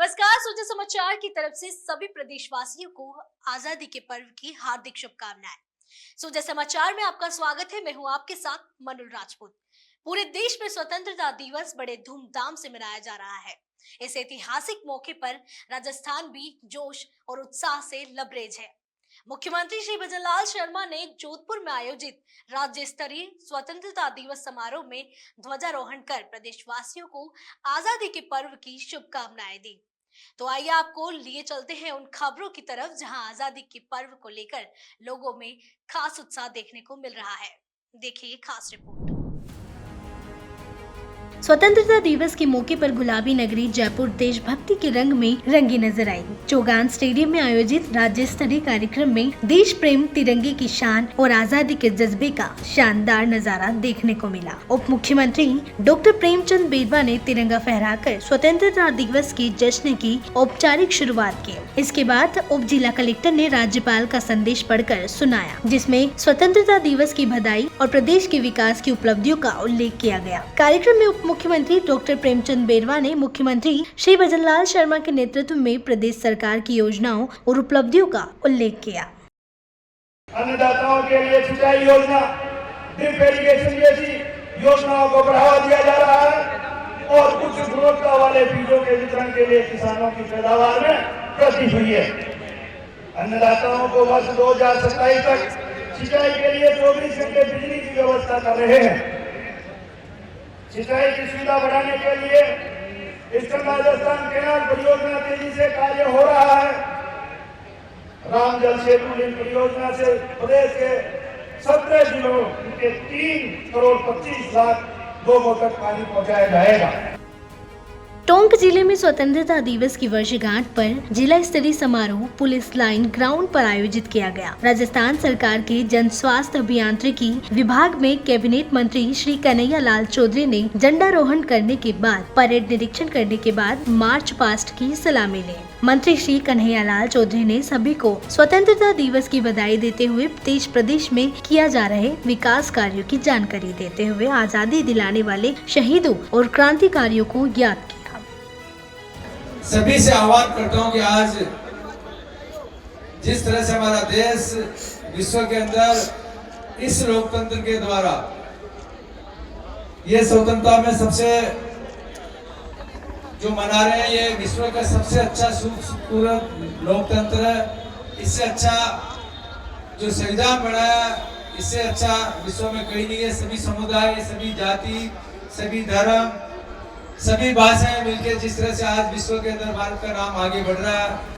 नमस्कार। सोचे समाचार की तरफ से सभी प्रदेशवासियों को आजादी के पर्व की हार्दिक शुभकामनाएं। सोचे समाचार में आपका स्वागत है। मैं हूं आपके साथ मनुल राजपूत। पूरे देश में स्वतंत्रता दिवस बड़े धूमधाम से मनाया जा रहा है। इस ऐतिहासिक मौके पर राजस्थान भी जोश और उत्साह से लबरेज है। मुख्यमंत्री श्री भजनलाल शर्मा ने जोधपुर में आयोजित राज्य स्तरीय स्वतंत्रता दिवस समारोह में ध्वजारोहण कर प्रदेशवासियों को आजादी के पर्व की शुभकामनाएं दी। तो आइए आपको लिए चलते हैं उन खबरों की तरफ जहां आजादी के पर्व को लेकर लोगों में खास उत्साह देखने को मिल रहा है। देखिए खास रिपोर्ट। स्वतंत्रता दिवस के मौके पर गुलाबी नगरी जयपुर देशभक्ति के रंग में रंगी नजर आई। चौगान स्टेडियम में आयोजित राज्य स्तरीय कार्यक्रम में देश प्रेम, तिरंगे की शान और आजादी के जज्बे का शानदार नजारा देखने को मिला। उप मुख्यमंत्री डॉक्टर प्रेमचंद बेरवा ने तिरंगा फहराकर स्वतंत्रता दिवस के जश्न की औपचारिक शुरुआत की। इसके बाद उप जिला कलेक्टर ने राज्यपाल का संदेश पढ़कर सुनाया, जिसमें स्वतंत्रता दिवस की बधाई और प्रदेश के विकास की उपलब्धियों का उल्लेख किया गया। कार्यक्रम में मुख्यमंत्री डॉक्टर प्रेमचंद बेरवा ने मुख्यमंत्री श्री भजनलाल शर्मा के नेतृत्व में प्रदेश सरकार की योजनाओं और उपलब्धियों का उल्लेख किया। अन्नदाताओं के लिए सिंचाई योजना, ड्रिप इरिगेशन जैसी योजनाओं को बढ़ावा दिया जा रहा है और उच्च गुणवत्ता वाले बीजों के वितरण के लिए किसानों की पैदावार में वृद्धि हुई है। अन्नदाताओं को वर्ष 2027 तक सिंचाई के लिए 24 घंटे बिजली की व्यवस्था कर रहे हैं। सिंचाई की सुविधा बढ़ाने के लिए ईस्टर्न राजस्थान कैनाल परियोजना तेजी से कार्य हो रहा है। राम जल सेतु लिंक परियोजना से प्रदेश के 17 जिलों के 3 करोड़ 25 लाख लोगों तक पानी पहुंचाया जाएगा। टोंक जिले में स्वतंत्रता दिवस की वर्षगांठ पर जिला स्तरीय समारोह पुलिस लाइन ग्राउंड पर आयोजित किया गया। राजस्थान सरकार के जन स्वास्थ्य अभियांत्रिकी विभाग में कैबिनेट मंत्री श्री कन्हैया लाल चौधरी ने झंडारोहण करने के बाद परेड निरीक्षण करने के बाद मार्च पास्ट की सलामी ली। मंत्री श्री कन्हैया लाल चौधरी ने सभी को स्वतंत्रता दिवस की बधाई देते हुए देश प्रदेश में किया जा रहे विकास कार्यों की जानकारी देते हुए आजादी दिलाने वाले शहीदों और क्रांतिकारियों को याद किया। सभी से आह्वान करता हूं कि आज जिस तरह से हमारा देश विश्व के अंदर इस लोकतंत्र के द्वारा ये स्वतंत्रता में सबसे जो मना रहे हैं, ये विश्व का सबसे अच्छा खूबसूरत लोकतंत्र है। इससे अच्छा जो संविधान बनाया, इससे अच्छा विश्व में कहीं नहीं है। सभी समुदाय, सभी जाति, सभी धर्म, सभी भाषाएं मिलकर जिस तरह से आज विश्व के अंदर भारत का नाम आगे बढ़ रहा है।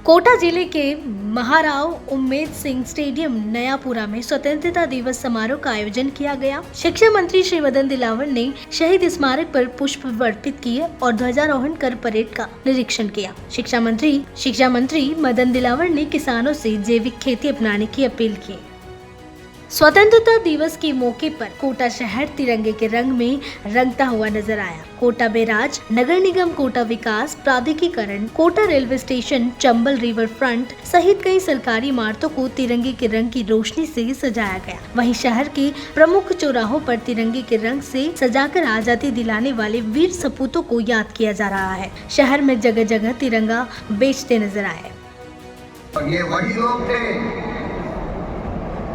कोटा जिले के महाराव उम्मेद सिंह स्टेडियम नयापुरा में स्वतंत्रता दिवस समारोह का आयोजन किया गया। शिक्षा मंत्री श्री मदन दिलावर ने शहीद स्मारक पर पुष्प अर्पित किए और ध्वजारोहण कर परेड का निरीक्षण किया। शिक्षा मंत्री मदन दिलावर ने किसानों से जैविक खेती अपनाने की अपील की। स्वतंत्रता दिवस के मौके पर कोटा शहर तिरंगे के रंग में रंगता हुआ नजर आया। कोटा बैराज, नगर निगम कोटा विकास प्राधिकरण, Kota railway station, Chambal river front सहित कई सरकारी इमारतों को तिरंगे के रंग की रोशनी से सजाया गया। वहीं शहर के प्रमुख चौराहों पर तिरंगे के रंग से सजाकर आजादी दिलाने वाले वीर सपूतों को याद किया जा रहा है। शहर में जगह जगह तिरंगा बेचते नजर आए। ये वही लोग थे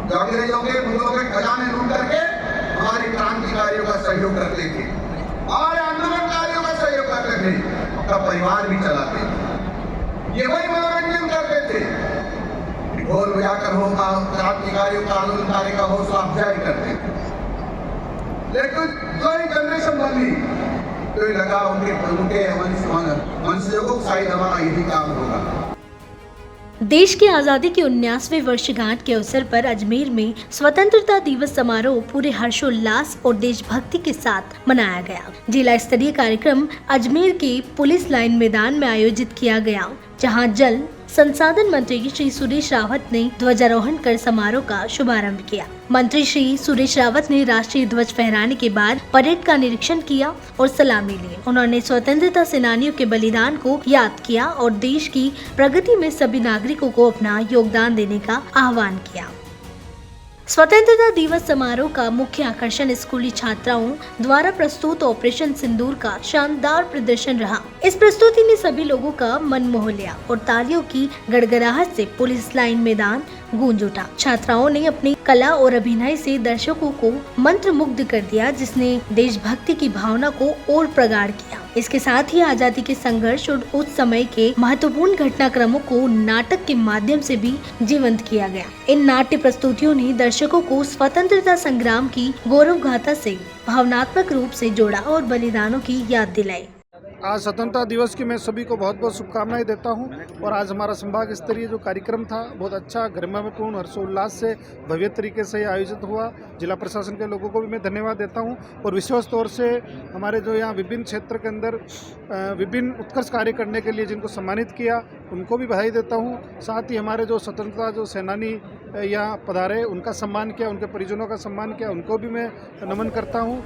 जो अंग्रेजों के मुल्कों के खजाने लूट करके हमारे क्रांतिकारियों का सहयोग करते थे, हमारे आंदोलनकारियों का सहयोग करते थे, अपना परिवार भी चलाते थे। ये वही मनोरंजन करते थे। ढोल बजाकर हो क्रांतिकारियों का, आंदोलनकारी का हौसला अफजाई करते थे। लेकिन जो जनरेशन बनी तो लगा उनके वंशजों को शायद हमारा यही काम होगा। देश की आजादी की 19वीं वर्षगांठ के अवसर पर अजमेर में स्वतंत्रता दिवस समारोह पूरे हर्षोल्लास और देशभक्ति के साथ मनाया गया। जिला स्तरीय कार्यक्रम अजमेर के पुलिस लाइन मैदान में आयोजित किया गया, जहां जल संसाधन मंत्री श्री सुरेश रावत ने ध्वजारोहण कर समारोह का शुभारंभ किया। मंत्री श्री सुरेश रावत ने राष्ट्रीय ध्वज फहराने के बाद परेड का निरीक्षण किया और सलामी ली। उन्होंने स्वतंत्रता सेनानियों के बलिदान को याद किया और देश की प्रगति में सभी नागरिकों को अपना योगदान देने का आह्वान किया। स्वतंत्रता दिवस समारोह का मुख्य आकर्षण स्कूली छात्राओं द्वारा प्रस्तुत ऑपरेशन सिंदूर का शानदार प्रदर्शन रहा। इस प्रस्तुति ने सभी लोगों का मन मोह लिया और तालियों की गड़गड़ाहट से पुलिस लाइन मैदान गूंज उठा। छात्राओं ने अपनी कला और अभिनय से दर्शकों को मंत्रमुग्ध कर दिया, जिसने देशभक्ति की भावना को और प्रगाढ़ किया। इसके साथ ही आजादी के संघर्ष और उस समय के महत्वपूर्ण घटनाक्रमों को नाटक के माध्यम से भी जीवंत किया गया। इन नाट्य प्रस्तुतियों ने दर्शकों को स्वतंत्रता संग्राम की गौरव गाथा से भावनात्मक रूप से जोड़ा और बलिदानों की याद दिलाई। आज स्वतंत्रता दिवस की मैं सभी को बहुत बहुत शुभकामनाएं देता हूं और आज हमारा संभाग स्तरीय जो कार्यक्रम था बहुत अच्छा गरिमापूर्ण हर्षोल्लास से भव्य तरीके से आयोजित हुआ। जिला प्रशासन के लोगों को भी मैं धन्यवाद देता हूं और विशेष तौर से हमारे जो यहाँ विभिन्न क्षेत्र के अंदर विभिन्न उत्कृष्ट कार्य करने के लिए जिनको सम्मानित किया उनको भी बधाई देता हूँ। साथ ही हमारे जो स्वतंत्रता जो सेनानी यहाँ पधारे उनका सम्मान किया, उनके परिजनों का सम्मान किया, उनको भी मैं नमन करता हूँ।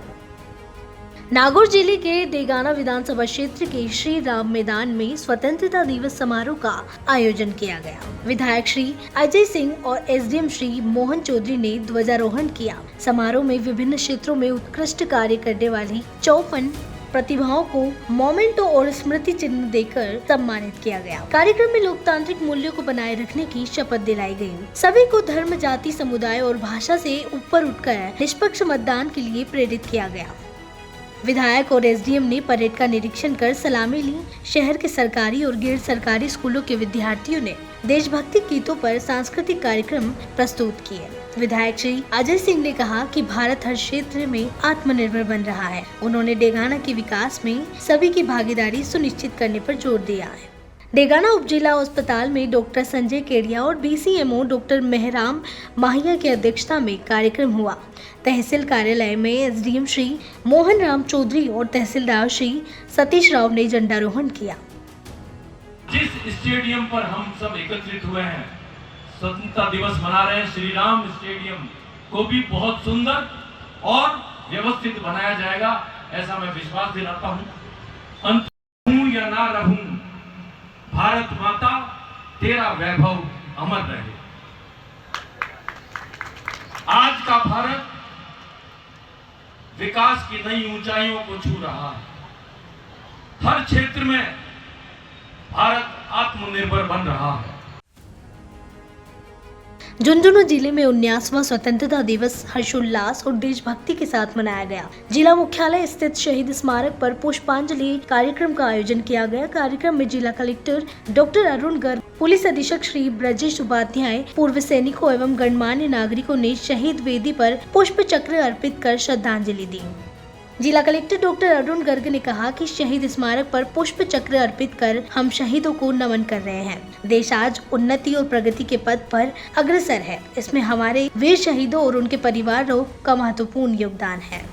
नागौर जिले के देगाना विधानसभा क्षेत्र के श्री राम मैदान में स्वतंत्रता दिवस समारोह का आयोजन किया गया। विधायक श्री अजय सिंह और एसडीएम श्री मोहन चौधरी ने ध्वजारोहण किया। समारोह में विभिन्न क्षेत्रों में उत्कृष्ट कार्य करने वाली 54 प्रतिभाओं को मोमेंटो और स्मृति चिन्ह देकर सम्मानित किया गया। कार्यक्रम में लोकतांत्रिक मूल्यों को बनाए रखने की शपथ दिलाई गई। सभी को धर्म, जाति, समुदाय और भाषा से ऊपर उठकर निष्पक्ष मतदान के लिए प्रेरित किया गया। विधायक और एसडीएम ने परेड का निरीक्षण कर सलामी ली। शहर के सरकारी और गैर सरकारी स्कूलों के विद्यार्थियों ने देशभक्ति गीतों पर सांस्कृतिक कार्यक्रम प्रस्तुत किए। विधायक श्री अजय सिंह ने कहा कि भारत हर क्षेत्र में आत्मनिर्भर बन रहा है। उन्होंने डेगाना के विकास में सभी की भागीदारी सुनिश्चित करने पर जोर दिया है। डेगाना उपजिला अस्पताल में डॉक्टर संजय केडिया और बीसीएमओ डॉक्टर मेहराम माहिया की अध्यक्षता में कार्यक्रम हुआ। तहसील कार्यालय में एसडीएम श्री मोहन राम चौधरी और तहसीलदार श्री सतीश राव ने झंडारोहण किया। जिस स्टेडियम पर हम सब एकत्रित हुए हैं, स्वतंत्रता दिवस मना रहे हैं, श्री राम स्टेडियम को भी बहुत सुंदर और व्यवस्थित बनाया जाएगा, ऐसा मैं विश्वास दिलाता हूँ। अंत हूँ या ना रहूं, भारत माता तेरा वैभव अमर रहे। आज का भारत विकास की नई ऊंचाइयों को छू रहा है। हर क्षेत्र में भारत आत्मनिर्भर बन रहा है। झुंझुनू जिले में 19वां स्वतंत्रता दिवस हर्षोल्लास और देशभक्ति के साथ मनाया गया। जिला मुख्यालय स्थित शहीद स्मारक पर पुष्पांजलि कार्यक्रम का आयोजन किया गया। कार्यक्रम में जिला collector doctor Arun Garg, police अधीक्षक श्री ब्रजेश उपाध्याय, पूर्व सैनिकों एवं गणमान्य नागरिकों ने शहीद वेदी पर पुष्प चक्र अर्पित कर श्रद्धांजलि दी। जिला कलेक्टर डॉक्टर अरुण गर्ग ने कहा कि शहीद स्मारक पर पुष्प चक्र अर्पित कर हम शहीदों को नमन कर रहे हैं। देश आज उन्नति और प्रगति के पथ पर अग्रसर है। इसमें हमारे वीर शहीदों और उनके परिवारों का महत्वपूर्ण योगदान है।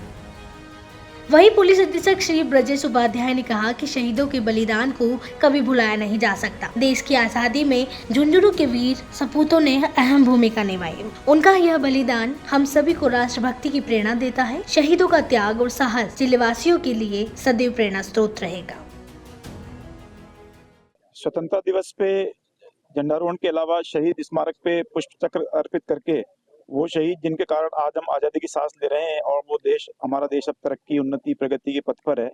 वहीं पुलिस अधीक्षक श्री ब्रजेश उपाध्याय ने कहा कि शहीदों के बलिदान को कभी भुलाया नहीं जा सकता। देश की आजादी में झुंझुनू के वीर सपूतों ने अहम भूमिका निभाई। उनका यह बलिदान हम सभी को राष्ट्रभक्ति की प्रेरणा देता है। शहीदों का त्याग और साहस जिलेवासियों के लिए सदैव प्रेरणा स्रोत रहेगा। स्वतंत्रता दिवस पे झंडारोहण के अलावा शहीद स्मारक पे पुष्प चक्र अर्पित करके वो शहीद जिनके कारण आज हम आजादी की सांस ले रहे हैं और वो देश, हमारा देश अब तरक्की, उन्नति, प्रगति के पथ पर है,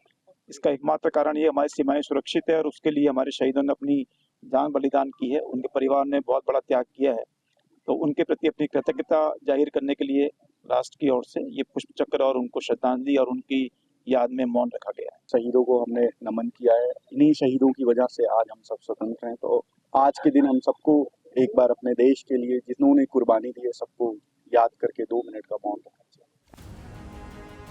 इसका एकमात्र कारण ये हमारी सीमाएं सुरक्षित है और उसके लिए हमारे शहीदों ने अपनी जान बलिदान की है। उनके परिवार ने बहुत बड़ा त्याग किया है, तो उनके प्रति अपनी कृतज्ञता जाहिर करने के लिए राष्ट्र की ओर से ये पुष्प चक्र और उनको श्रद्धांजलि और उनकी याद में मौन रखा गया है। शहीदों को हमने नमन किया है। इन्हीं शहीदों की वजह से आज हम सब स्वतंत्र हैं। तो आज के दिन हम सबको एक बार अपने देश के लिए जिन्होंने कुर्बानी दी है सबको याद करके 2 मिनट का मौन रखना चाहिए।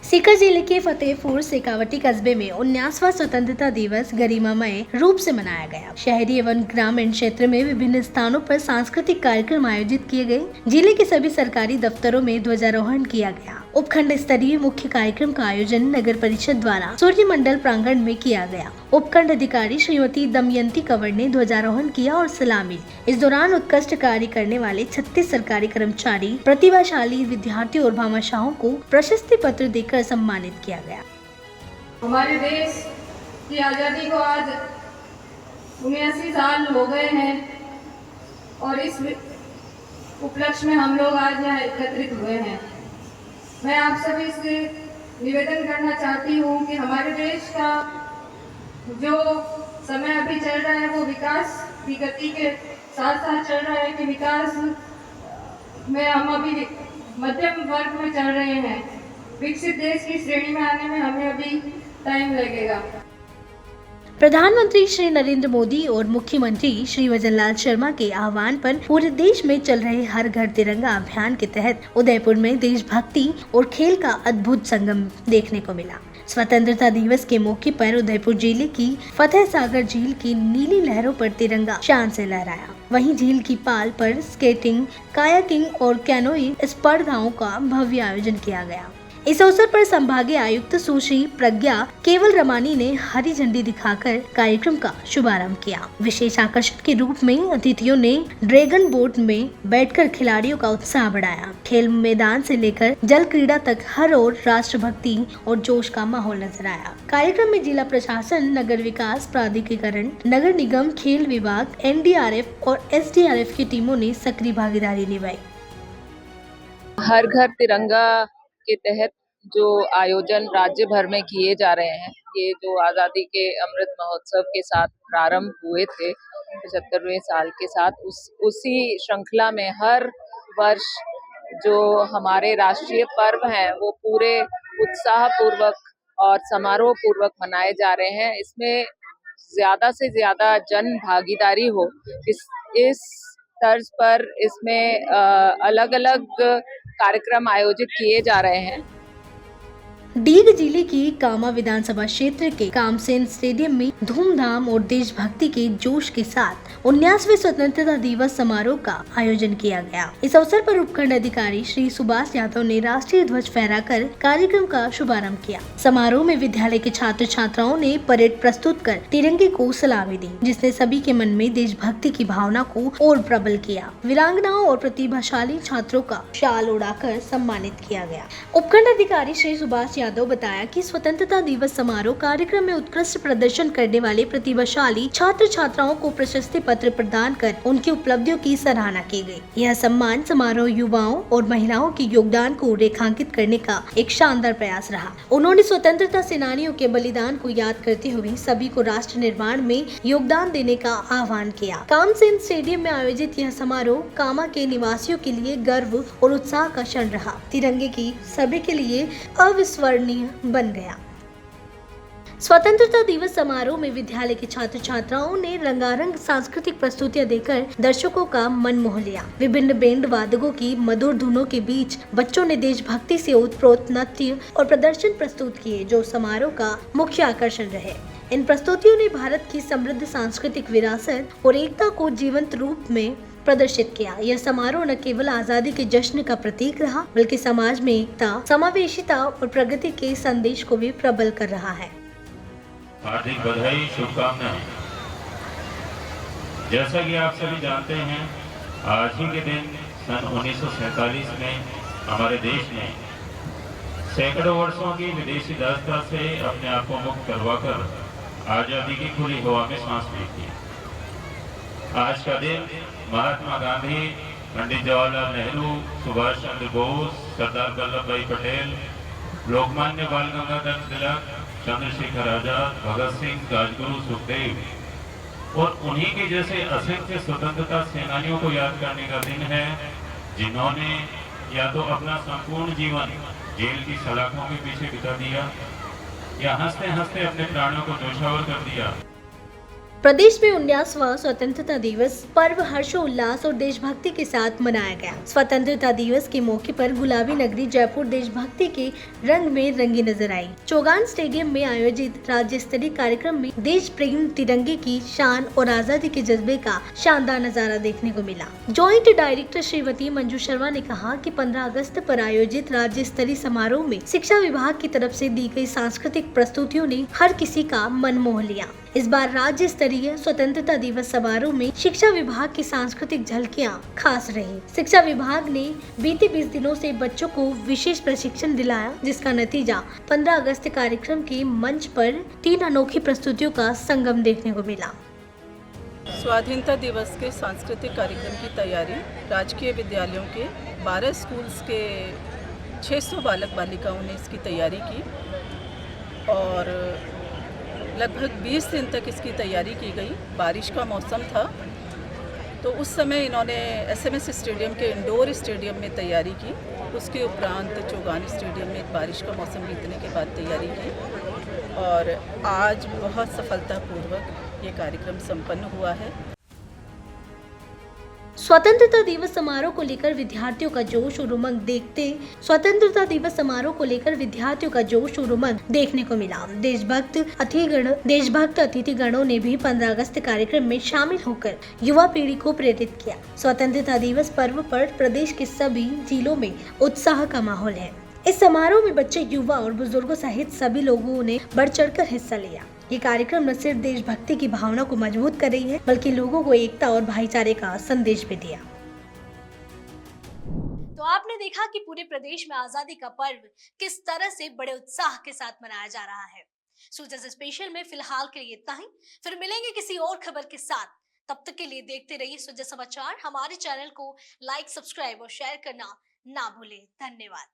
सीकर जिले के फतेहपुर शेखावटी कस्बे में 19वां स्वतंत्रता दिवस गरिमामय रूप से मनाया गया। शहरी एवं ग्रामीण क्षेत्र में विभिन्न स्थानों पर सांस्कृतिक कार्यक्रम आयोजित किए गए। जिले के सभी सरकारी दफ्तरों में ध्वजारोहण किया गया। उपखंड स्तरीय मुख्य कार्यक्रम का आयोजन नगर परिषद द्वारा सूर्य मंडल प्रांगण में किया गया। उपखंड अधिकारी श्रीमती दमयंती कंवर ने ध्वजारोहण किया और सलामी। इस दौरान उत्कृष्ट कार्य करने वाले 36 सरकारी कर्मचारी, प्रतिभाशाली विद्यार्थियों और भामाशाहों को प्रशस्ति पत्र देकर सम्मानित किया गया। हमारे देश की आजादी को आज 79 साल हो गए हैं और इस उपलक्ष्य में हम लोग आज यहाँ एकत्रित हुए हैं। मैं आप सभी से निवेदन करना चाहती हूँ कि हमारे देश का जो समय अभी चल रहा है वो विकास की गति के साथ साथ चल रहा है कि विकास में हम अभी मध्यम वर्ग में चल रहे हैं। विकसित देश की श्रेणी में आने में हमें अभी टाइम लगेगा। प्रधानमंत्री श्री नरेंद्र मोदी और मुख्यमंत्री श्री भजनलाल शर्मा के आह्वान पर पूरे देश में चल रहे हर घर तिरंगा अभियान के तहत उदयपुर में देशभक्ति और खेल का अद्भुत संगम देखने को मिला। स्वतंत्रता दिवस के मौके पर उदयपुर जिले की फतेह सागर झील की नीली लहरों पर तिरंगा शान से लहराया। वहीं झील की पाल पर स्केटिंग, कायाकिंग और कैनोइंग स्पर्धाओं का भव्य आयोजन किया गया। इस अवसर पर संभागीय आयुक्त सुश्री प्रज्ञा केवल रमानी ने हरी झंडी दिखाकर कार्यक्रम का शुभारंभ किया। विशेष आकर्षण के रूप में अतिथियों ने ड्रैगन बोट में बैठकर खिलाड़ियों का उत्साह बढ़ाया। खेल मैदान से लेकर जल क्रीड़ा तक हर ओर राष्ट्रभक्ति और जोश का माहौल नजर आया। कार्यक्रम में जिला प्रशासन, नगर विकास प्राधिकरण, नगर निगम, खेल विभाग, NDRF और SDRF की टीमों ने सक्रिय भागीदारी निभाई। हर घर तिरंगा के तहत जो आयोजन राज्य भर में किए जा रहे हैं, ये जो आज़ादी के अमृत महोत्सव के साथ प्रारंभ हुए थे 75वें साल के साथ, उसी श्रृंखला में हर वर्ष जो हमारे राष्ट्रीय पर्व हैं वो पूरे उत्साह पूर्वक और समारोह पूर्वक मनाए जा रहे हैं। इसमें ज़्यादा से ज़्यादा जन भागीदारी हो, इस तर्ज पर इसमें अलग अलग कार्यक्रम आयोजित किए जा रहे हैं। डीग जिले की कामा विधानसभा क्षेत्र के कामसेन स्टेडियम में धूमधाम और देशभक्ति के जोश के साथ 19वें स्वतंत्रता दिवस समारोह का आयोजन किया गया। इस अवसर पर उपखंड अधिकारी श्री सुभाष यादव ने राष्ट्रीय ध्वज फहराकर कार्यक्रम का शुभारंभ किया। समारोह में विद्यालय के छात्र छात्राओं ने परेड प्रस्तुत कर तिरंगे को सलामी दी, जिसने सभी के मन में देशभक्ति की भावना को और प्रबल किया। वीरांगनाओं और प्रतिभाशाली छात्रों का शाल उड़ाकर सम्मानित किया गया। उपखंड अधिकारी श्री सुभाष यादव बताया कि स्वतंत्रता दिवस समारोह कार्यक्रम में उत्कृष्ट प्रदर्शन करने वाले प्रतिभाशाली छात्र छात्राओं को प्रशस्ति पत्र प्रदान कर उनकी उपलब्धियों की सराहना की गई। यह सम्मान समारोह युवाओं और महिलाओं के योगदान को रेखांकित करने का एक शानदार प्रयास रहा। उन्होंने स्वतंत्रता सेनानियों के बलिदान को याद करते हुए सभी को राष्ट्र निर्माण में योगदान देने का आह्वान किया। कामसेन स्टेडियम में आयोजित यह समारोह कामा के निवासियों के लिए गर्व और उत्साह का क्षण रहा। तिरंगे की सभी के लिए अविस्मरणीय बन गया। स्वतंत्रता दिवस समारोह में विद्यालय के छात्र छात्राओं ने रंगारंग सांस्कृतिक प्रस्तुतियां देकर दर्शकों का मन मोह लिया। विभिन्न बैंड वादकों की मधुर धुनों के बीच बच्चों ने देशभक्ति से ओतप्रोत नृत्य और प्रदर्शन प्रस्तुत किए, जो समारोह का मुख्य आकर्षण रहे। इन प्रस्तुतियों ने भारत की समृद्ध सांस्कृतिक विरासत और एकता को जीवंत रूप में प्रदर्शित किया। यह समारोह न केवल आजादी के जश्न का प्रतीक रहा, बल्कि समाज में एकता, समावेशिता और प्रगति के संदेश को भी प्रबल कर रहा है। हार्दिक बधाई, शुभकामनाएं। जैसा कि आप सभी जानते हैं, आज ही के दिन सन 1947 में हमारे देश ने सैकड़ों वर्षों की विदेशी दास्ता से अपने आप को मुक्त करवाकर आजादी की खुली हवा में सांस ली थी। आज का दिन महात्मा गांधी, पंडित जवाहरलाल नेहरू, सुभाष चंद्र बोस, सरदार वल्लभ भाई पटेल, लोकमान्य बाल गंगाधर तिलक, चंद्रशेखर आजाद, भगत सिंह, राजगुरु, सुखदेव और उन्हीं के जैसे असंख्य स्वतंत्रता सेनानियों को याद करने का दिन है, जिन्होंने या तो अपना संपूर्ण जीवन जेल की सलाखों के पीछे बिता दिया या हंसते हंसते अपने प्राणों को न्यौछावर कर दिया। प्रदेश में 19वां स्वतंत्रता दिवस पर्व हर्षोल्लास और देशभक्ति के साथ मनाया गया। स्वतंत्रता दिवस के मौके पर गुलाबी नगरी जयपुर देशभक्ति के रंग में रंगी नजर आई। चौगान स्टेडियम में आयोजित राज्य स्तरीय कार्यक्रम में देश प्रेम, तिरंगे की शान और आजादी के जज्बे का शानदार नजारा देखने को मिला। जॉइंट डायरेक्टर श्रीमती मंजू शर्मा ने कहा कि 15 अगस्त पर आयोजित राज्य स्तरीय समारोह में शिक्षा विभाग की तरफ से दी गई सांस्कृतिक प्रस्तुतियों ने हर किसी का मन मोह लिया। इस बार राज्य स्तरीय स्वतंत्रता दिवस समारोह में शिक्षा विभाग की सांस्कृतिक झलकियां खास रही। शिक्षा विभाग ने बीते 20 दिनों से बच्चों को विशेष प्रशिक्षण दिलाया, जिसका नतीजा 15 अगस्त कार्यक्रम के मंच पर 3 अनोखी प्रस्तुतियों का संगम देखने को मिला। स्वाधीनता दिवस के सांस्कृतिक कार्यक्रम की तैयारी राजकीय विद्यालयों के 12 स्कूल्स के 600 बालक बालिकाओं ने इसकी तैयारी की और लगभग 20 दिन तक इसकी तैयारी की गई। बारिश का मौसम था तो उस समय इन्होंने SMS स्टेडियम के इंडोर स्टेडियम में तैयारी की। उसके उपरांत चौगान स्टेडियम में बारिश का मौसम बीतने के बाद तैयारी की और आज बहुत सफलतापूर्वक ये कार्यक्रम संपन्न हुआ है। स्वतंत्रता दिवस समारोह को लेकर विद्यार्थियों का जोश और उमंग देखने को मिला। देशभक्त अतिथिगणों ने भी 15 अगस्त कार्यक्रम में शामिल होकर युवा पीढ़ी को प्रेरित किया। स्वतंत्रता दिवस पर्व पर प्रदेश के सभी जिलों में उत्साह का माहौल है। इस समारोह में बच्चे, युवा और बुजुर्गों सहित सभी लोगों ने बढ़ चढ़कर हिस्सा लिया। ये कार्यक्रम न सिर्फ देशभक्ति की भावना को मजबूत कर रही है बल्कि लोगों को एकता और भाईचारे का संदेश भी दिया। तो आपने देखा कि पूरे प्रदेश में आजादी का पर्व किस तरह से बड़े उत्साह के साथ मनाया जा रहा है। सूजस स्पेशल में फिलहाल के लिए इतना ही। फिर मिलेंगे किसी और खबर के साथ। तब तक के लिए देखते रहिए सूजस समाचार। हमारे चैनल को लाइक, सब्सक्राइब और शेयर करना ना भूलें। धन्यवाद।